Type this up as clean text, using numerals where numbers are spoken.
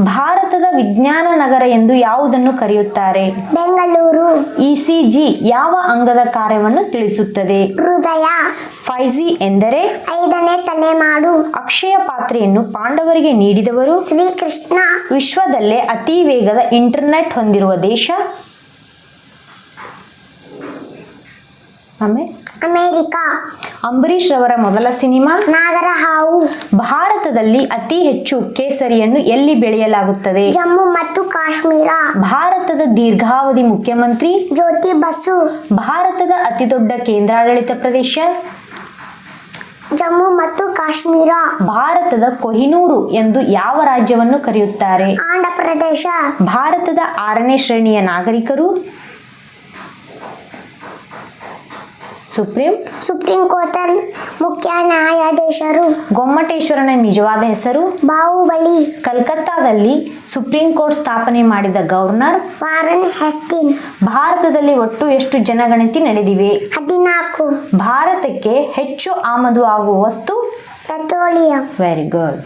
ಭಾರತದ ವಿಜ್ಞಾನ ನಗರ ಎಂದು ಯಾವುದನ್ನು ಕರೆಯುತ್ತಾರೆ? ಬೆಂಗಳೂರು. ಇಸಿಜಿ ಯಾವ ಅಂಗದ ಕಾರ್ಯವನ್ನು ತಿಳಿಸುತ್ತದೆ? ಹೃದಯ. 5G ಎಂದರೆ? 5ನೇ ತಲೆಮಾರು. ಅಕ್ಷಯ ಪಾತ್ರೆಯನ್ನು ಪಾಂಡವರಿಗೆ ನೀಡಿದವರು? ಶ್ರೀಕೃಷ್ಣ. ವಿಶ್ವದಲ್ಲೇ ಅತಿ ವೇಗದ ಇಂಟರ್ನೆಟ್ ಹೊಂದಿರುವ ದೇಶ? ಅಮೆರಿಕ. ಅಂಬರೀಷ್ ರವರ ಮೊದಲ ಸಿನಿಮಾ? ನಾಗರಹಾವು. ಭಾರತದಲ್ಲಿ ಅತಿ ಹೆಚ್ಚು ಕೇಸರಿಯನ್ನು ಎಲ್ಲಿ ಬೆಳೆಯಲಾಗುತ್ತದೆ? ಜಮ್ಮು ಮತ್ತು ಕಾಶ್ಮೀರ. ಭಾರತದ ದೀರ್ಘಾವಧಿ ಮುಖ್ಯಮಂತ್ರಿ? ಜ್ಯೋತಿ ಬಸು. ಭಾರತದ ಅತಿದೊಡ್ಡ ಕೇಂದ್ರಾಡಳಿತ ಪ್ರದೇಶ? ಜಮ್ಮು ಮತ್ತು ಕಾಶ್ಮೀರ. ಭಾರತದ ಕೊಹಿನೂರು ಎಂದು ಯಾವ ರಾಜ್ಯವನ್ನು ಕರೆಯುತ್ತಾರೆ? ಆಂಧ್ರ ಪ್ರದೇಶ. ಭಾರತದ 6ನೇ ಶ್ರೇಣಿಯ ನಾಗರಿಕರು? ಸುಪ್ರೀಂ ಕೋರ್ಟ್ ಮುಖ್ಯ ನ್ಯಾಯಾಧೀಶರು. ಗೊಮ್ಮಟೇಶ್ವರನ ನಿಜವಾದ ಹೆಸರು? ಬಾಹುಬಲಿ. ಕಲ್ಕತ್ತಾದಲ್ಲಿ ಸುಪ್ರೀಂ ಕೋರ್ಟ್ ಸ್ಥಾಪನೆ ಮಾಡಿದ ಗವರ್ನರ್? Warren Hastings. ಭಾರತದಲ್ಲಿ ಒಟ್ಟು ಎಷ್ಟು ಜನಗಣತಿ ನಡೆದಿವೆ? 14. ಭಾರತಕ್ಕೆ ಹೆಚ್ಚು ಆಮದು ಆಗುವ ವಸ್ತು? ಪೆಟ್ರೋಲಿಯಂ. Very good.